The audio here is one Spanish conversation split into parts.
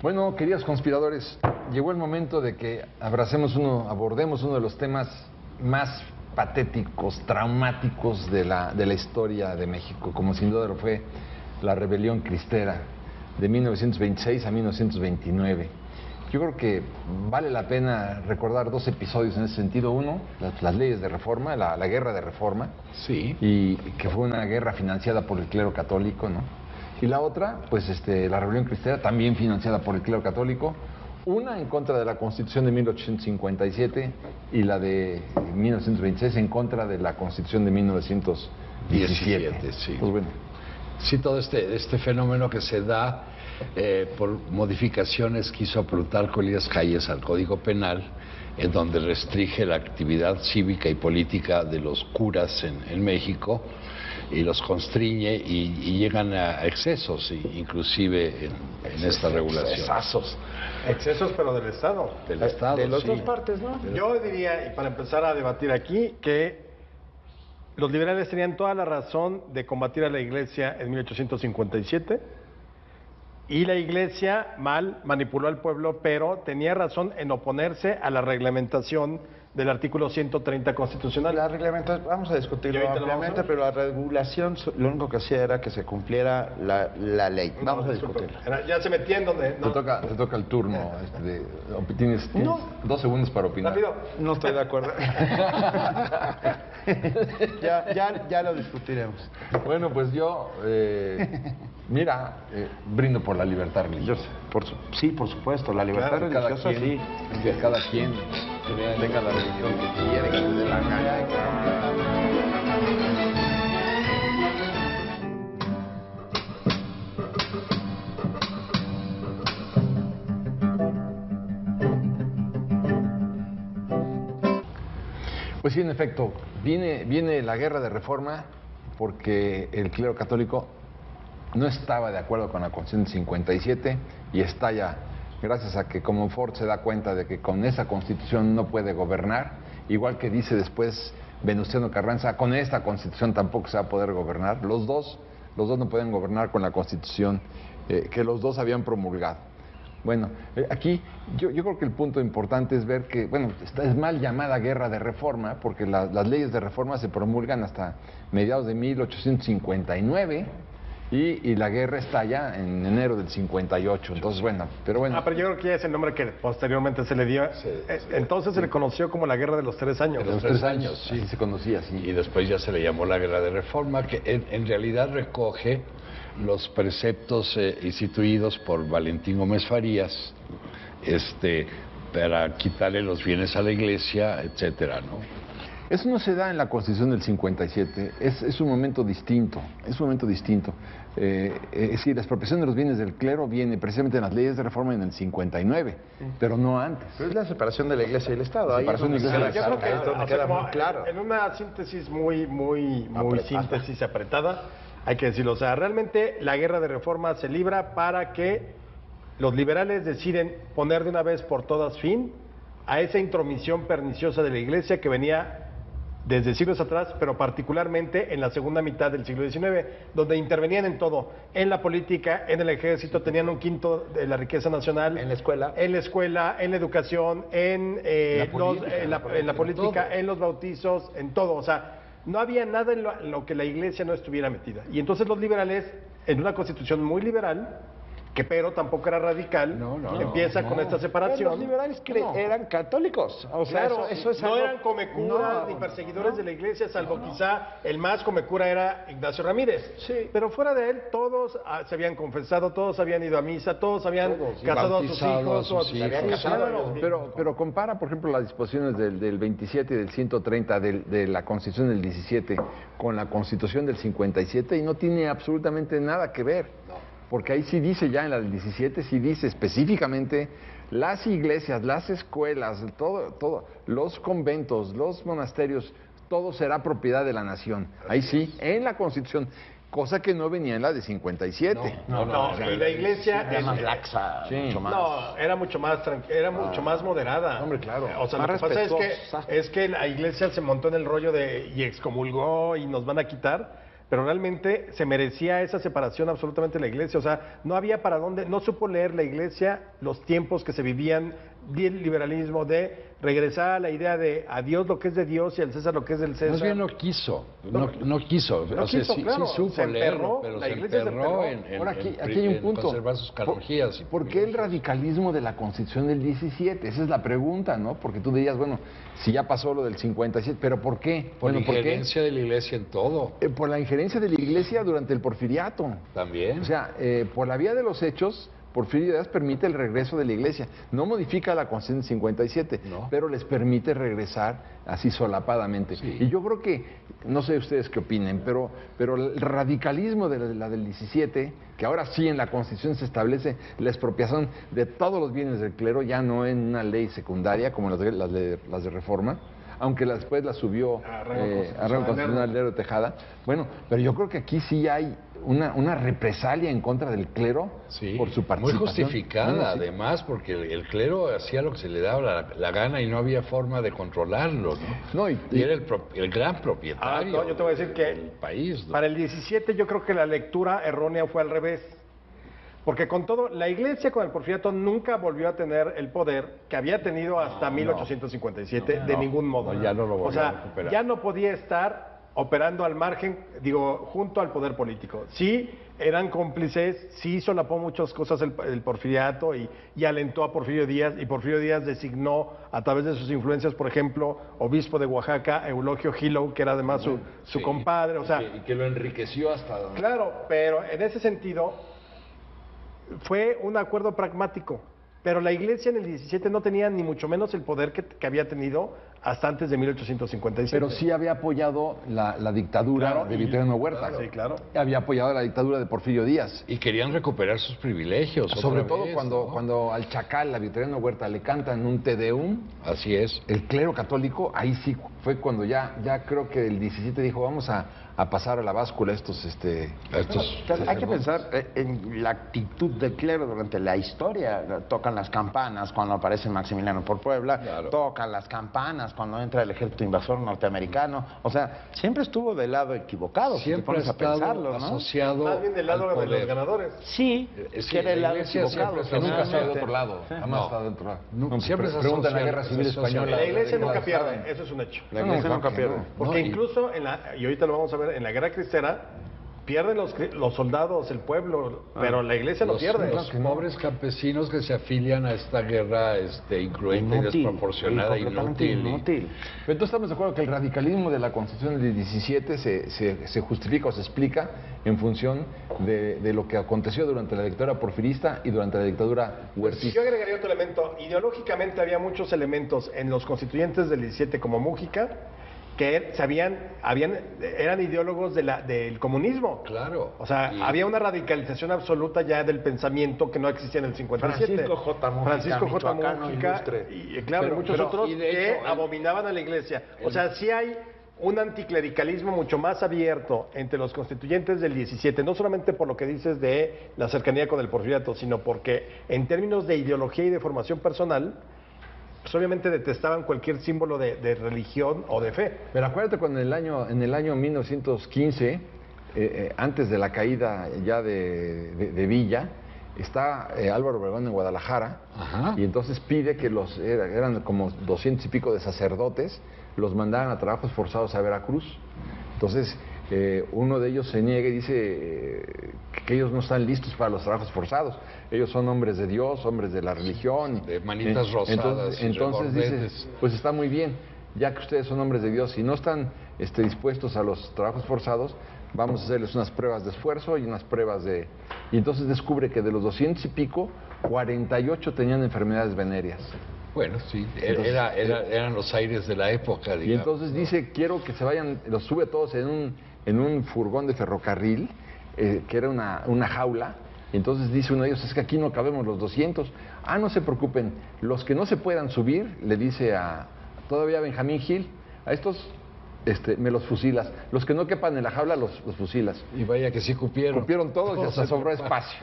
Bueno, queridos conspiradores, llegó el momento de que abordemos uno de los temas más patéticos, traumáticos de la historia de México, como sin duda lo fue la rebelión cristera de 1926 a 1929. Yo creo que vale la pena recordar dos episodios en ese sentido. Uno, las leyes de reforma, la guerra de reforma, sí, y que fue una guerra financiada por el clero católico, ¿no? Y la otra, pues la rebelión cristera, también financiada por el clero católico, una en contra de la Constitución de 1857 y la de 1926 en contra de la Constitución de 1917. Sí. Pues bueno. Sí, todo este fenómeno que se da por modificaciones que hizo Plutarco Elías Calles al Código Penal, en donde restringe la actividad cívica y política de los curas en México y los constriñe y llegan a excesos, inclusive en esta regulación. Excesos, pero del Estado. Del Estado, de las sí. dos partes, ¿no? Yo diría, y para empezar a debatir aquí, que los liberales tenían toda la razón de combatir a la Iglesia en 1857, y la Iglesia mal manipuló al pueblo, pero tenía razón en oponerse a la reglamentación del artículo 130 constitucional. La reglamentación, vamos a discutirlo ampliamente, pero la regulación lo único que hacía era que se cumpliera la ley. Vamos a discutirlo. Ya se metía en donde... No. Te toca el turno. Tienes 2 segundos para opinar. Rápido. No estoy de acuerdo. ya lo discutiremos. Bueno, pues yo, brindo por la libertad religiosa. Sí, por supuesto, la libertad religiosa, sí. Que cada quien tenga la religión que quiera, que le dé la gana. Pues sí, en efecto, viene la guerra de reforma porque el clero católico no estaba de acuerdo con la Constitución del 57 y estalla gracias a que Comonfort se da cuenta de que con esa Constitución no puede gobernar, igual que dice después Venustiano Carranza, con esta Constitución tampoco se va a poder gobernar. Los dos no pueden gobernar con la Constitución que los dos habían promulgado. Bueno, aquí yo creo que el punto importante es ver que, es mal llamada guerra de reforma, porque las leyes de reforma se promulgan hasta mediados de 1859 y la guerra estalla en enero del 58. Entonces, pero yo creo que ya es el nombre que posteriormente se le dio. Entonces se le conoció como la guerra de los 3 años. De los 3 años, sí. Así se conocía, sí. Y después ya se le llamó la guerra de reforma, que en realidad recoge los preceptos instituidos por Valentín Gómez Farías, para quitarle los bienes a la Iglesia, etcétera, ¿no? Eso no se da en la Constitución del 57, es un momento distinto, Es decir, la expropiación de los bienes del clero viene precisamente en las leyes de reforma en el 59, pero no antes. Pero es la separación de la Iglesia y el Estado. La separación de la Iglesia y el Yo creo que queda muy claro. En una síntesis muy síntesis apretada, hay que decirlo. O sea, realmente la guerra de reforma se libra para que los liberales deciden poner de una vez por todas fin a esa intromisión perniciosa de la Iglesia que venía desde siglos atrás, pero particularmente en la segunda mitad del siglo XIX, donde intervenían en todo, en la política, en el ejército, tenían 1/5 de la riqueza nacional, en la escuela, en la educación, en la política, en los bautizos, en todo. O sea, no había nada en lo que la Iglesia no estuviera metida. Y entonces los liberales, en una constitución muy liberal, que pero tampoco era radical, empieza con esta separación. Los liberales eran católicos. O sea, claro, eso es no eran comecuras ni perseguidores de la Iglesia, salvo quizá el más comecura era Ignacio Ramírez. Sí. Pero fuera de él, todos se habían confesado, todos habían ido a misa, todos habían casado a sus hijos. Pero compara, por ejemplo, las disposiciones del 27 y del 130 de la Constitución del 17 con la Constitución del 57 y no tiene absolutamente nada que ver. Porque ahí sí dice ya en la del 17, sí dice específicamente las iglesias, las escuelas, todo, los conventos, los monasterios, todo será propiedad de la nación. Ahí sí, en la Constitución, cosa que no venía en la de 57. Y la Iglesia era más laxa, mucho más. No, era mucho más mucho más moderada. Hombre, claro. O sea, lo que pasa es que la Iglesia se montó en el rollo y excomulgó y nos van a quitar. pero realmente se merecía esa separación absolutamente la iglesia. O sea, no había para dónde, no supo leer la iglesia los tiempos que se vivían del liberalismo, de regresar a la idea de a Dios lo que es de Dios y al César lo que es del César. Más bien no quiso, no quiso. No o sea, quiso, sí, claro, sí supo se emperró, leerlo, pero la se iglesia se emperró emperró. en, Ahora aquí hay un punto. conservar sus canonjías. ¿Por qué el radicalismo de la Constitución del 17? Esa es la pregunta, ¿no? Porque tú dirías, bueno, si ya pasó lo del 57, ¿pero por qué? Por la Bueno, ¿por qué? injerencia de la iglesia en todo. Por la injerencia de la iglesia durante el porfiriato. También. O sea, por la vía de los hechos, Porfirio Díaz permite el regreso de la iglesia. No modifica la Constitución del 57, No. pero les permite regresar así solapadamente. Sí. Y yo creo que, no sé ustedes qué opinen, pero el radicalismo de la del 17, que ahora sí en la Constitución se establece la expropiación de todos los bienes del clero, ya no en una ley secundaria como las de Reforma, aunque después la subió Arreglo Constitucional Lerdo de Tejada. Bueno, pero yo creo que aquí sí hay una represalia en contra del clero Sí, por su muy participación. justificada, Bueno, sí. además, porque el clero hacía lo que se le daba la gana y no había forma de controlarlo, ¿no? No, y era el gran propietario no, yo te voy a decir que del país, ¿no? para el 17 yo creo que la lectura errónea fue al revés. Porque con todo, la iglesia con el porfiriato nunca volvió a tener el poder que había tenido hasta 1857 de ningún modo. No, ya no lo volvió O sea, a recuperar. ya no podía estar operando al margen, digo, junto al poder político. Sí, eran cómplices, sí solapó muchas cosas el porfiriato y alentó a Porfirio Díaz, y Porfirio Díaz designó a través de sus influencias, por ejemplo, obispo de Oaxaca, Eulogio Gilo, que era además su Sí. compadre, o sea... Y que lo enriqueció hasta donde... Claro, pero en ese sentido fue un acuerdo pragmático. Pero la iglesia en el 17 no tenía ni mucho menos el poder que había tenido hasta antes de 1857. Pero sí había apoyado la dictadura Claro, de y- Victoriano Huerta. Sí, claro. Había apoyado la dictadura de Porfirio Díaz. Y querían recuperar sus privilegios. Sobre otra todo vez, cuando, ¿no? cuando al Chacal, a Victoriano Huerta, le cantan un Te Deum, Así es. el clero católico, ahí sí fue cuando ya creo que el 17 dijo, vamos a pasar a la báscula estos... Pero hay que pensar en la actitud del clero durante la historia. Tocan las campanas cuando aparece Maximiliano por Puebla, Claro. tocan las campanas cuando entra el ejército invasor norteamericano. O sea, siempre estuvo del lado equivocado, si te Siempre ha pones a estado pensarlo, ¿no? asociado Más bien del lado al de poder. los ganadores. Sí, Sí, que era el la lado iglesia equivocado. siempre Que nunca ha estado de finalmente. otro lado, jamás No. ha estado de otro lado. No, siempre se Preguntan la asocia- Guerra Civil se asocia- Española. La iglesia nunca ¿saben? pierde, eso es un hecho. La iglesia No, nunca claro que pierde. no. Porque No, y- incluso, y ahorita lo vamos a ver, en la guerra cristera, pierden los soldados, el pueblo, pero la iglesia no Los, pierde. los pobres campesinos que se afilian a esta guerra incruenta y desproporcionada, completamente inútil. Pero entonces estamos de acuerdo que el radicalismo de la Constitución del 17 se justifica o se explica en función de lo que aconteció durante la dictadura porfirista y durante la dictadura huertista. Yo agregaría otro elemento. Ideológicamente había muchos elementos en los constituyentes del 17 como Mújica que eran ideólogos del comunismo. Claro. O sea, Y- había una radicalización absoluta ya del pensamiento que no existía en el 57. Francisco J. Mújica, Francisco J. michoacano Mújica ilustre. y claro, Pero- muchos pero- otros y de que hecho, abominaban a la iglesia. O sea, sí hay un anticlericalismo mucho más abierto entre los constituyentes del 17, no solamente por lo que dices de la cercanía con el porfiriato, sino porque en términos de ideología y de formación personal, pues obviamente detestaban cualquier símbolo de religión o de fe. Pero acuérdate cuando en el año 1915, antes de la caída ya de Villa, está Álvaro Obregón en Guadalajara, Ajá. y entonces pide que eran como 200 y pico de sacerdotes, los mandaran a trabajos forzados a Veracruz. Entonces, uno de ellos se niega y dice que ellos no están listos para los trabajos forzados. Ellos son hombres de Dios, hombres de la religión. De manitas rosadas y Entonces dice, rebordetes. pues está muy bien, ya que ustedes son hombres de Dios y no están dispuestos a los trabajos forzados, vamos a hacerles unas pruebas de esfuerzo y unas pruebas de... Y entonces descubre que de los 200 y pico, 48 tenían enfermedades venéreas. Bueno, sí, Entonces, eran los aires de la época, digamos. Y entonces dice, quiero que se vayan, los sube todos en un furgón de ferrocarril, que era una jaula. Y entonces dice uno de ellos, es que aquí no cabemos los 200. Ah, no se preocupen, los que no se puedan subir, le dice todavía a Benjamín Gil, a estos me los fusilas. Los que no quepan en la jaula, los fusilas. Y vaya que sí cupieron. Cupieron todos y hasta sobró espacio.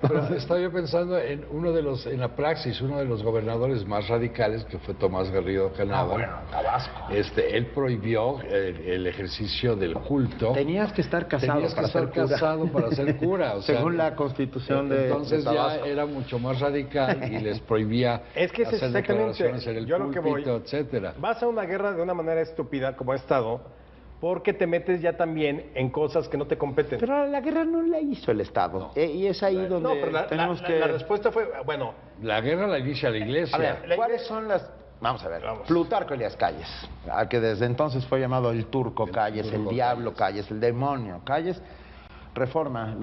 Pero estaba yo pensando en en la praxis, uno de los gobernadores más radicales, que fue Tomás Garrido Canava. Tabasco. Él prohibió el ejercicio del culto. Tenías que estar casado Tenías que para estar ser cura. casado para ser cura. O sea, Según la constitución de entonces Tabasco. ya era mucho más radical y les prohibía Es que es hacer exactamente, declaraciones en el yo a lo que voy, púlpito, etcétera. vas a una guerra de una manera estúpida como Estado porque te metes ya también en cosas que no te competen. Pero la guerra no la hizo el Estado. Y es ahí donde No, pero tenemos que... la respuesta fue, bueno, La guerra la inicia la iglesia. A ver, ¿cuáles son las...? Vamos a ver. Vamos. Plutarco Elías Calles, al que desde entonces fue llamado el turco Calles, el turco diablo Calles, el demonio Calles, reforma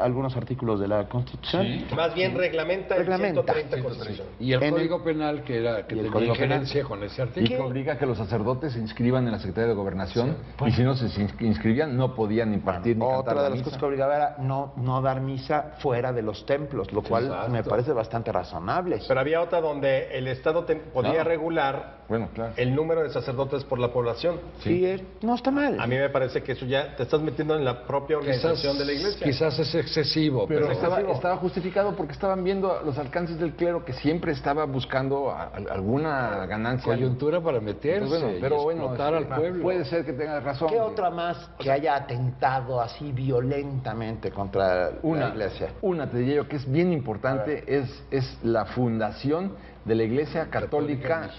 algunos artículos de la Constitución. Sí. más bien reglamenta el Reglamenta. 130 Constitución. Y el En Código Penal que y el tenía Código injerencia con ese Y artículo. que obliga a que los sacerdotes se inscriban en la Secretaría de Gobernación, y si no se inscribían, no podían impartir ni cantar Otra la de las misa. cosas que obligaba era no dar misa fuera de los templos, lo cual Exacto. me parece bastante razonable. Pero había otra donde el Estado podía Claro. regular Bueno, claro. el número de sacerdotes por la población. Sí, no está mal. A mí me parece que eso ya te estás metiendo en la propia organización de la iglesia. Quizás es excesivo, Pero pero estaba justificado porque estaban viendo los alcances del clero que siempre estaba buscando alguna ganancia. coyuntura para meterse Pues bueno, y pero bueno, explotar al pueblo. puede ser que tengas razón. ¿Qué otra más que haya atentado así violentamente contra la iglesia? Una, te diría yo, que es bien importante, es la fundación de la Iglesia Católica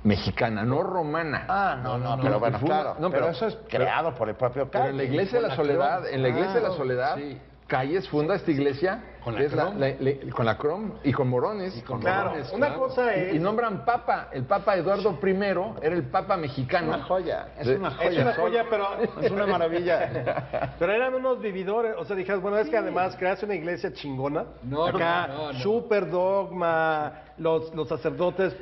mexicana, no romana. Pero bueno, Fue claro. no, pero pero- eso es creado por el propio Pero Calles. en la Iglesia de la Soledad, sí. Calles funda esta iglesia Con la que es Crom. con la Crom y con Morones. Claro, Morones, una claro. cosa es... Y nombran papa, el papa Eduardo I era el papa mexicano. Una joya, es De- una Es joya. una joya, pero... Es una maravilla. Pero eran unos vividores, o sea, dijeras, bueno, es que además creaste una iglesia chingona. No, acá, no. súper dogma, los sacerdotes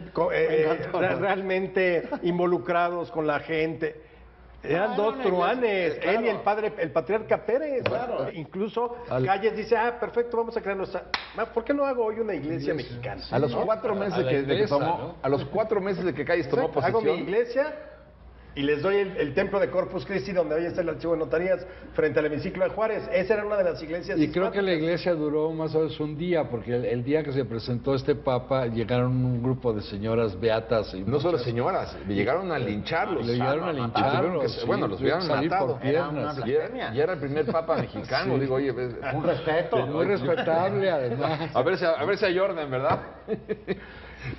realmente involucrados con la gente. Eran dos una truanes, iglesia, él y el patriarca Pérez. Claro. Incluso Calles dice, perfecto, vamos a crear nuestra... ¿Por qué no hago hoy una iglesia mexicana? A los 4 meses A la de que inglesa, tomó, ¿no? a los 4 meses de que Calles tomó Exacto, hago mi posesión, iglesia y les doy el templo de Corpus Christi, donde hoy está el archivo de notarías, frente al hemiciclo de Juárez. Esa era una de las iglesias Y creo que la hispánicas. iglesia duró más o menos un día, porque el día que se presentó este papa llegaron un grupo de señoras beatas. Y no solo muchas- señoras, llegaron a lincharlos. Le llegaron a Tuvieron lincharlos. que- sí, bueno, los tuvieron hubieran que salir matado. por Era una piernas. blasfemia. Y era el primer papa mexicano, digo, oye, Un respeto. Muy respetable, además. a ver si hay orden, ¿verdad?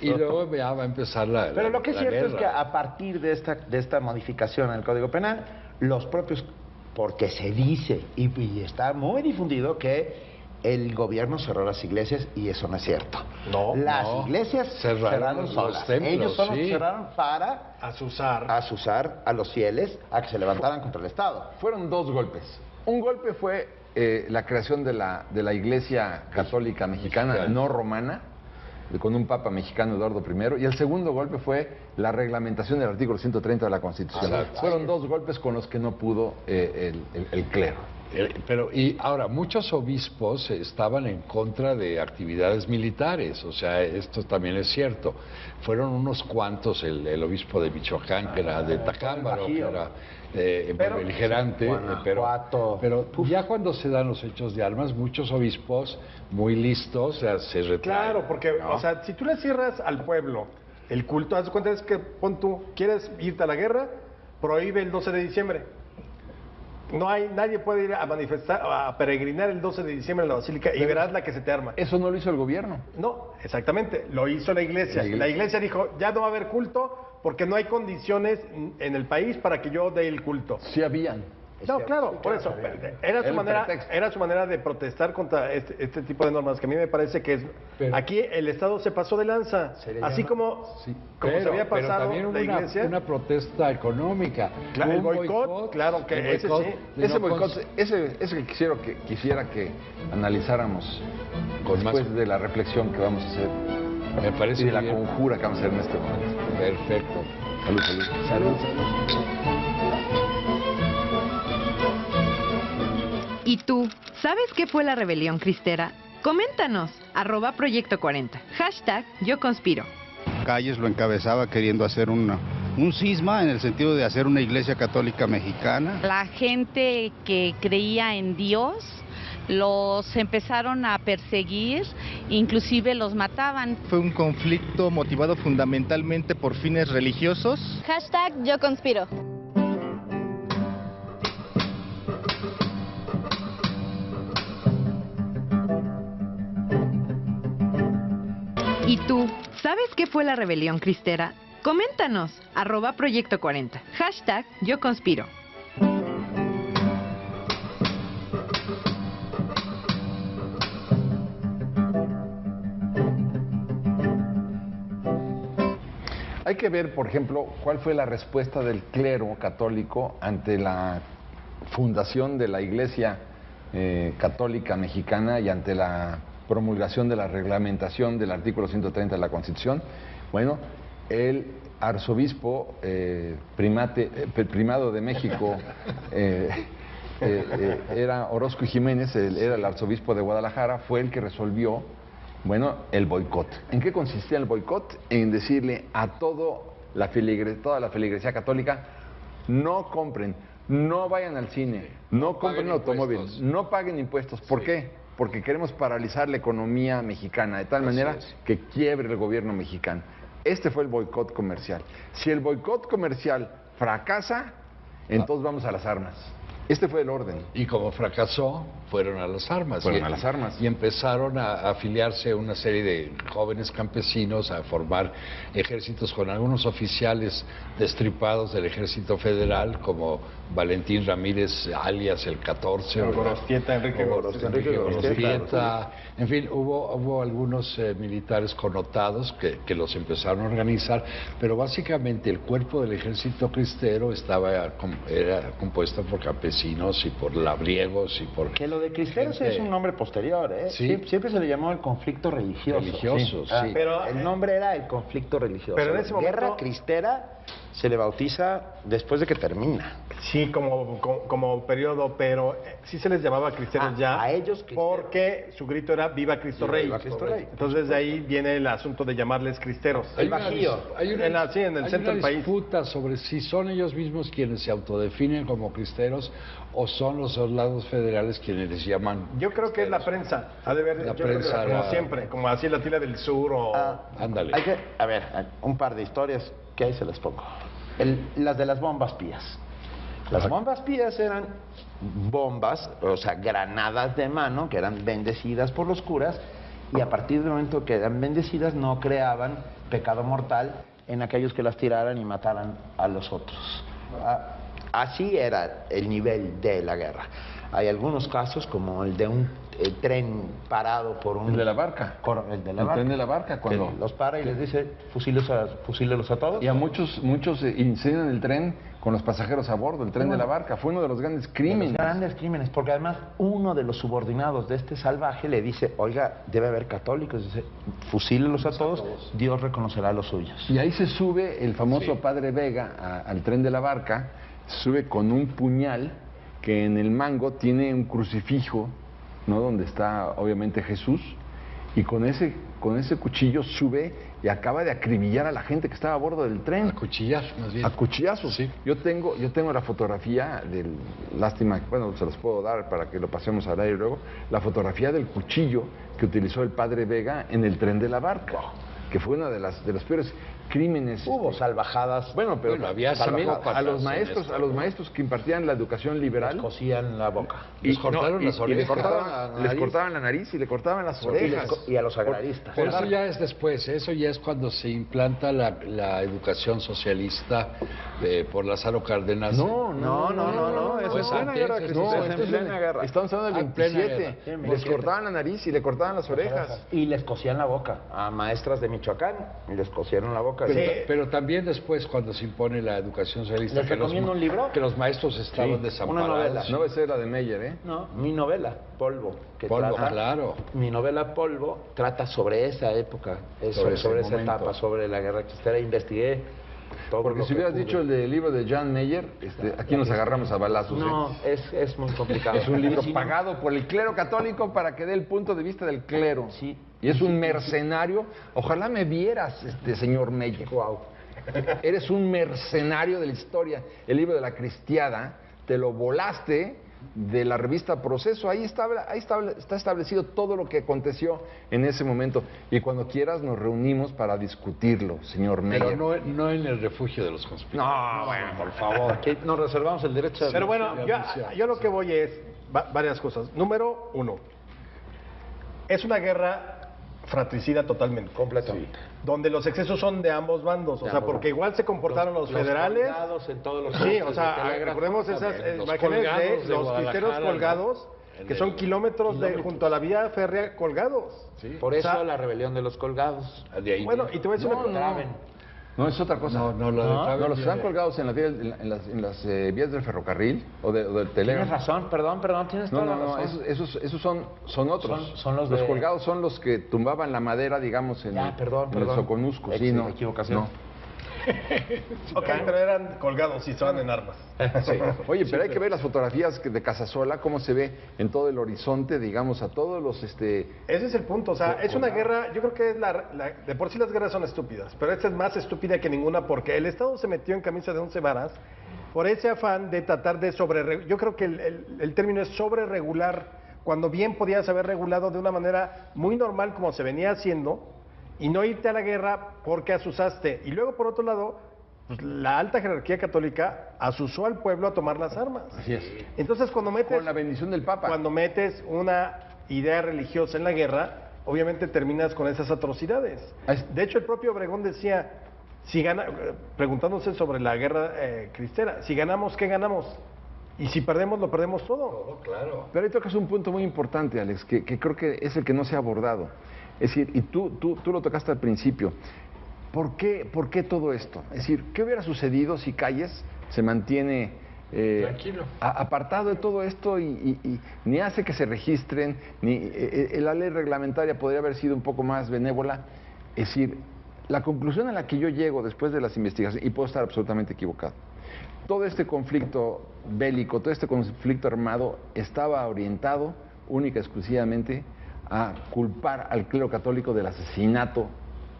Y luego ya va a empezar la Pero lo que es la cierto es guerra. que a partir de esta modificación en el Código Penal, los propios, porque se dice y está muy difundido que el gobierno cerró las iglesias y eso no es cierto. No, las no. iglesias Cerraron los solas. templos, Ellos solo sí. cerraron para Asusar. asusar a los fieles a que se levantaran contra el Estado. Fueron 2 golpes. Un golpe fue la creación de la Iglesia Católica Mexicana, no romana, con un papa mexicano, Eduardo I, y el segundo golpe fue la reglamentación del artículo 130 de la Constitución. Exacto. Fueron 2 golpes con los que no pudo el clero. Pero, y ahora, muchos obispos estaban en contra de actividades militares, o sea, esto también es cierto. Fueron unos cuantos, el obispo de Michoacán, que era de Tacámbaro, que era beligerante, Guanajuato. pero ya cuando se dan los hechos de armas, muchos obispos muy listos, o sea, se retraen. Claro, porque, ¿no? o sea, si tú le cierras al pueblo el culto, haz de cuenta, es que pon tú, ¿quieres irte a la guerra? Prohíbe el 12 de diciembre. Nadie puede ir a manifestar, a peregrinar el 12 de diciembre en la basílica y verás la que se te arma. Eso no lo hizo el gobierno. No, exactamente, lo hizo la iglesia. La iglesia dijo, ya no va a haber culto porque no hay condiciones en el país para que yo dé el culto. Sí habían. No, claro, por eso. Era su manera de protestar contra este tipo de normas, que a mí me parece que es... Pero- aquí el Estado se pasó de lanza, así como, Sí, como se había pero pasado también hubo la iglesia. una protesta económica. Claro, Hubo el un boicot, claro que el ese boicot sí. de Ese no boicot, cons- ese que quisiera que analizáramos Con más- después de la reflexión que vamos a hacer Me parece y de la bien. conjura que vamos a hacer en este momento. Perfecto. Salud, salud. ¿Y tú, sabes qué fue la rebelión cristera? Coméntanos, @Proyecto 40, #YoConspiro. Calles lo encabezaba queriendo hacer un cisma en el sentido de hacer una iglesia católica mexicana. La gente que creía en Dios los empezaron a perseguir, inclusive los mataban. Fue un conflicto motivado fundamentalmente por fines religiosos. Hashtag Yo Conspiro. ¿Y tú, sabes qué fue la rebelión cristera? Coméntanos, @Proyecto 40, hashtag Yo Conspiro. Hay que ver, por ejemplo, cuál fue la respuesta del clero católico ante la fundación de la Iglesia Católica Mexicana y ante la promulgación de la reglamentación del artículo 130 de la Constitución. Bueno, el arzobispo primado de México era Orozco Jiménez, era el arzobispo de Guadalajara, fue el que resolvió, bueno, el boicot. ¿En qué consistía el boicot? En decirle a toda la feligresía católica: no compren, no vayan al cine, no compren automóviles, no paguen impuestos. ¿Por qué? Porque queremos paralizar la economía mexicana de tal manera que quiebre el gobierno mexicano. Este fue el boicot comercial. Si el boicot comercial fracasa, entonces vamos a las armas. Este fue el orden. Y como fracasó, fueron a las armas. Fueron a las armas. Y empezaron a afiliarse una serie de jóvenes campesinos a formar ejércitos con algunos oficiales destripados del Ejército Federal, como Valentín Ramírez, alias el 14. Enrique Gorostieta. En fin, hubo algunos militares connotados que los empezaron a organizar, pero básicamente el cuerpo del Ejército Cristero era compuesto por campesinos y por labriegos y por... Que lo de cristeros es un nombre posterior, ¿eh? Sí. Siempre se le llamó el conflicto religioso. Sí. Pero el nombre era el conflicto religioso. Pero en ese momento... Guerra cristera se le bautiza después de que termina. Sí, como periodo, pero sí se les llamaba cristeros ya. A ellos cristeros. Porque su grito era Viva Cristo Rey. Viva Cristo Rey. Entonces de ahí viene el asunto de llamarles cristeros. El Bajío. En el centro del país. Hay una disputa sobre si son ellos mismos quienes se autodefinen como cristeros o son los soldados federales quienes les llaman. Yo creo que es la prensa. Ha de ver, La yo creo que prensa como siempre, como así la tila del sur o... Ándale. Hay que, a ver, un par de historias que ahí se las pongo. Las de las bombas pías. Las bombas pías eran bombas, o sea, granadas de mano que eran bendecidas por los curas, y a partir del momento que eran bendecidas no creaban pecado mortal en aquellos que las tiraran y mataran a los otros. Así era el nivel de la guerra. Hay algunos casos, como el de un tren parado por un... El de la barca. El de la barca. Tren de la barca, cuando... Que los para y les dice, fusílelos a todos. Y a muchos incendian el tren con los pasajeros a bordo, el tren de la barca. Fue uno de los grandes crímenes. De los grandes crímenes, porque además uno de los subordinados de este salvaje le dice: oiga, debe haber católicos. Dice: fusílelos a todos, Dios reconocerá a los suyos. Y ahí se sube el famoso Padre Vega al tren de la barca, sube con un puñal que en el mango tiene un crucifijo, ¿no? Donde está obviamente Jesús, y con ese cuchillo sube y acaba de acribillar a la gente que estaba a bordo del tren. A cuchillar, más bien. A cuchillazos. Sí. Yo tengo la fotografía del, lástima, bueno, se los puedo dar para que lo pasemos al aire luego, la fotografía del cuchillo que utilizó el Padre Vega en el tren de la barca, que fue una de los peores crímenes. Hubo salvajadas. Bueno, pero había también a los salvajadas maestros que impartían la educación liberal, Les cosían la boca. Les cortaron las orejas. les cortaban la nariz y le cortaban las orejas. Y a los agraristas. Pero eso ya es después, eso ya es cuando se implanta la educación socialista por Lázaro Cárdenas. No, eso Pues es plena antes, guerra, eso no, es esto es plena guerra. Estamos hablando del En plena 27. guerra. Les cortaban la nariz y le cortaban las orejas. Y les cosían la boca. A maestras de Michoacán y les cosieron la boca. Pero también después, cuando se impone la educación socialista, ¿Les recomiendo un libro? que los maestros estaban Sí, desamparados. una novela. No va a ser la de Meyer, ¿eh? No, mi novela, Polvo. Polvo, claro. Mi novela Polvo trata sobre esa época, Sobre sobre ese esa momento. etapa, sobre la guerra cristera. Investigué todo. Porque lo si que hubieras pude. dicho el del libro de John Mayer, aquí nos agarramos a balazos. No, es muy complicado. Es un libro Sí, pagado por el clero católico para que dé el punto de vista del clero. Sí. Y es un mercenario. Ojalá me vieras, señor Meyer. Wow. Eres un mercenario de la historia. El libro de la Cristiada te lo volaste de la revista Proceso. Ahí está establecido todo lo que aconteció en ese momento. Y cuando quieras nos reunimos para discutirlo, señor Meyer. Pero no en el refugio de los conspiradores. No, bueno, por favor. Aquí nos reservamos el derecho de... Pero bueno, yo lo que voy es varias cosas. Número 1, es una guerra fratricida totalmente. Completamente. Donde los excesos son de ambos bandos. O sea, porque igual se comportaron los federales. Colgados en todos los Sí, o sea, de recordemos esas los imágenes colgados de de los Guadalajara, cristeros colgados, ¿no? que son kilómetros junto a la vía férrea colgados. Sí. Por eso O sea, la rebelión de los colgados. De ahí Bueno, y te voy a decir una cosa. No, es otra cosa. No, lo de No, Traven los que están viene. colgados en las vías del ferrocarril o del Tienes telégrafo. razón, perdón, tienes No, toda no, la no, razón. esos son otros. Son los los de- colgados son los que tumbaban la madera, digamos, en, Ya, el, perdón, en el Soconusco. Sí, no. equivocación. No. Ok, pero eran colgados y estaban en armas. Sí. Oye, pero hay que ver las fotografías de Casasola, cómo se ve en todo el horizonte, digamos, a todos los... Ese es el punto, o sea, es una guerra, yo creo que es de por sí las guerras son estúpidas, pero esta es más estúpida que ninguna porque el Estado se metió en camisa de 11 varas por ese afán de tratar de yo creo que el término es sobreregular, cuando bien podías haber regulado de una manera muy normal como se venía haciendo y no irte a la guerra porque asusaste. Y luego, por otro lado, pues, la alta jerarquía católica asusó al pueblo a tomar las armas. Así es. Entonces, cuando metes... Con la bendición del Papa. Cuando metes una idea religiosa en la guerra, obviamente terminas con esas atrocidades. De hecho, el propio Obregón decía, preguntándose sobre la guerra cristera, si ganamos, ¿qué ganamos? Y si perdemos, lo perdemos todo. Claro. Pero ahí tocas un punto muy importante, Alex, que creo que es el que no se ha abordado. Es decir, y tú lo tocaste al principio. ¿Por qué todo esto? Es decir, ¿qué hubiera sucedido si Calles se mantiene Tranquilo. apartado de todo esto y ni hace que se registren, ni la ley reglamentaria podría haber sido un poco más benévola? Es decir, la conclusión a la que yo llego después de las investigaciones, y puedo estar absolutamente equivocado, todo este conflicto bélico, todo este conflicto armado estaba orientado única y exclusivamente a culpar al clero católico del asesinato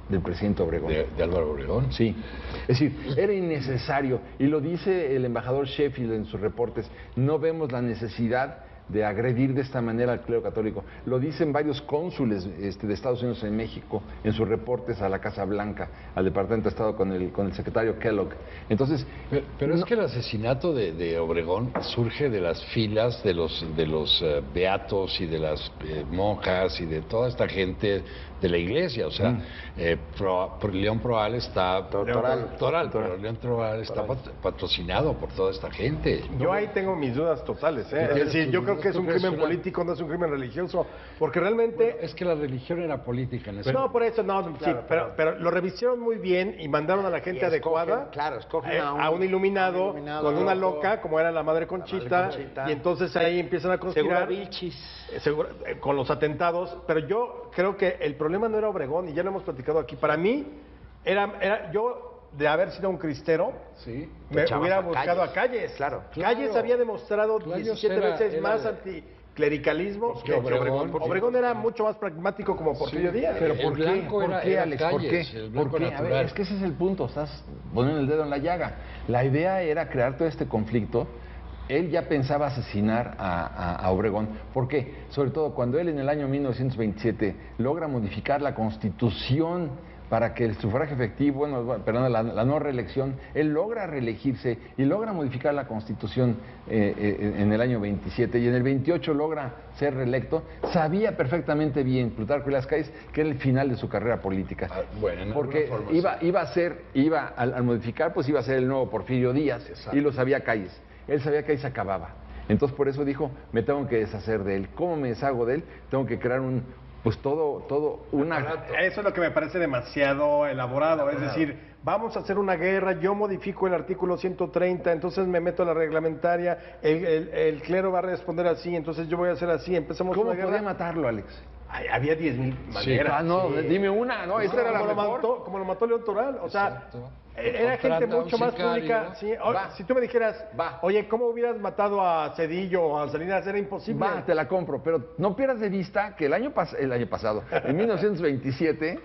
del presidente Obregón. De Álvaro Obregón. Sí, es decir, era innecesario, y lo dice el embajador Sheffield en sus reportes, no vemos la necesidad de agredir de esta manera al clero católico. Lo dicen varios cónsules de Estados Unidos en México en sus reportes a la Casa Blanca, al Departamento de Estado con el secretario Kellogg. Entonces, Pero es que el asesinato de Obregón surge de las filas de los beatos y de las monjas y de toda esta gente de la iglesia. O sea, León Proal está... Toral, pero León Proal está patrocinado por toda esta gente. Yo ahí tengo mis dudas totales. Es decir, yo creo que es un crimen político, no es un crimen religioso, porque realmente... Bueno, es que la religión era política en ese No, por eso, no, sí, pero lo revisaron muy bien y mandaron a la gente adecuada, escogen a un iluminado con una loca, como era la Madre Conchita, y entonces ahí empiezan a conspirar con los atentados, pero yo creo que el problema no era Obregón, y ya lo hemos platicado aquí. Para mí, yo, de haber sido un cristero, me hubiera buscado a Calles. Claro. Calles había demostrado 17 veces más anticlericalismo que Obregón. Obregón era mucho más pragmático como Porfirio Díaz. Pero El ¿por qué? blanco ¿Por era- qué, era Alex? ¿Por Calles, qué? el blanco ¿Por qué? A ver, natural. es que ese es el punto, estás poniendo el dedo en la llaga. La idea era crear todo este conflicto. Él ya pensaba asesinar a Obregón. ¿Por qué? Sobre todo cuando él en el año 1927 logra modificar la Constitución para que el sufragio efectivo, la no reelección, él logra reelegirse y logra modificar la Constitución en el año 27, y en el 28 logra ser reelecto. Sabía perfectamente bien Plutarco Elías Calles que era el final de su carrera política. Bueno, en porque alguna forma al modificar, pues iba a ser el nuevo Porfirio Díaz. Exacto. Y lo sabía Calles. Él sabía que ahí se acababa. Entonces por eso dijo, me tengo que deshacer de él. ¿Cómo me deshago de él? Tengo que crear Eso es lo que me parece demasiado elaborado. Es decir, vamos a hacer una guerra, yo modifico el artículo 130, entonces me meto a la reglamentaria, el clero va a responder así, entonces yo voy a hacer así, empezamos ¿Cómo una guerra. podía matarlo, Alex? Ay, había 10,000 maneras. Dime una, esta era la mejor. Como lo mató León Toral, o sea, Exacto. era gente Contrata a un mucho más sicario. pública. Sí. Ahora, si tú me dijeras, oye, ¿cómo hubieras matado a Cedillo o a Salinas? Era imposible. Te la compro, pero no pierdas de vista que el año pasado, en 1927,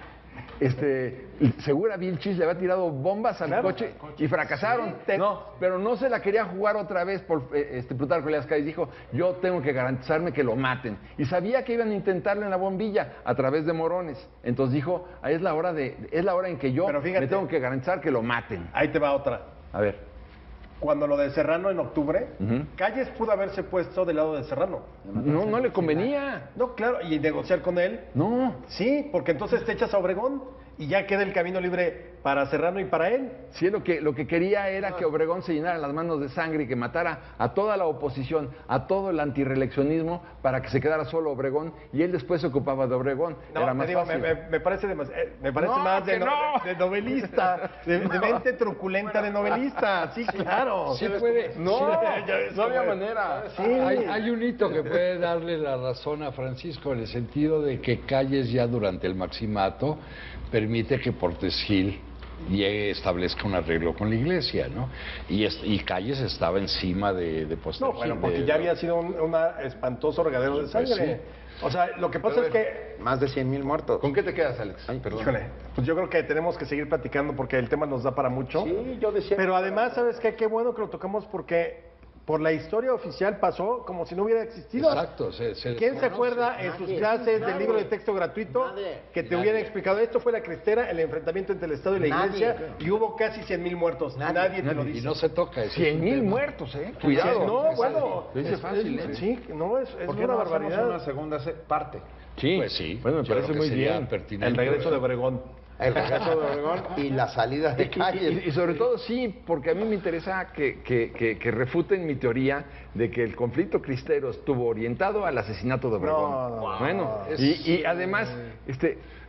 Segura Vilchis le había tirado bombas al coche y fracasaron. No, pero no se la quería jugar otra vez por Plutarco Elías Calles. Dijo, yo tengo que garantizarme que lo maten. Y sabía que iban a intentarlo en la bombilla a través de Morones. Entonces dijo, es la hora en que yo me tengo que garantizar que lo maten. Ahí te va otra. A ver. Cuando lo de Serrano en octubre, Calles pudo haberse puesto del lado de Serrano. No le convenía. No, claro, y negociar con él. No. Sí, porque entonces te echas a Obregón y ya queda el camino libre para Serrano y para él. Sí, lo que quería era que Obregón se llenara las manos de sangre y que matara a toda la oposición, a todo el antirreeleccionismo, para que se quedara solo Obregón, y él después se ocupaba de Obregón. No, era más fácil. Me parece más de novelista, de mente truculenta de novelista. Sí, claro. Sí puede. No había manera. Sí. Hay un hito que puede darle la razón a Francisco en el sentido de que Calles ya durante el maximato permite que Portes Gil establezca un arreglo con la iglesia, ¿no? Y Calles estaba encima de Portes Gil. No, bueno, porque ya había sido un espantoso regadero de sangre. Pues sí. O sea, lo que pasa es que... Más de 100,000 muertos. ¿Con qué te quedas, Alex? Ay, perdón. Híjole, pues yo creo que tenemos que seguir platicando porque el tema nos da para mucho. Sí, yo decía... Pero además, ¿sabes qué? Qué bueno que lo tocamos porque por la historia oficial pasó como si no hubiera existido. Exacto. ¿Quién se acuerda en sus clases del libro de texto gratuito que te hubieran explicado esto fue la cristera, el enfrentamiento entre el Estado y la Iglesia y hubo casi 100,000 muertos? Nadie te lo dice. Y no se toca eso. 100,000 muertos, Cuidado. No, bueno. Lo dice fácil, Sí, no, es ¿Por qué una no hacemos barbaridad. una segunda parte? Sí. Pues sí. Bueno, me Yo parece creo que muy sería bien. pertinente. El regreso de Obregón. El regreso de Obregón y la salida de Calles. Y sobre todo sí, porque a mí me interesa que refuten mi teoría de que el conflicto cristero estuvo orientado al asesinato de Obregón. No. Bueno, y además,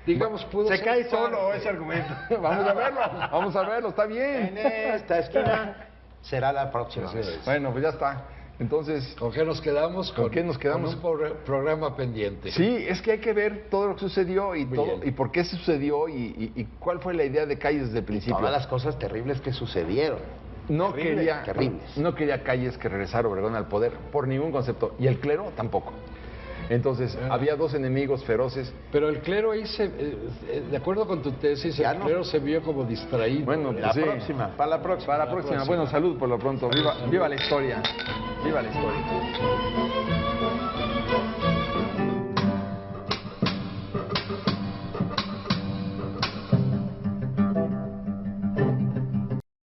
digamos, pudo Se ser cae parte. solo ese argumento. vamos a verlo, está bien. En esta esquina será la próxima vez. Bueno, pues ya está. Entonces, ¿Con qué nos quedamos? ¿Con qué nos quedamos? Con un programa pendiente. sí, es que hay que ver todo lo que sucedió y Muy todo bien. y por qué sucedió y cuál fue la idea de Calles desde el principio. Todas las cosas terribles que sucedieron. Terribles. No quería Calles que regresara Obregón al poder por ningún concepto y el clero tampoco. Entonces, había dos enemigos feroces. Pero el clero ahí de acuerdo con tu tesis, Ya el no. clero se vio como distraído. Bueno, La sí. próxima, para la próxima. Para la próxima. Bueno, salud por lo pronto. Viva la historia. Viva la historia.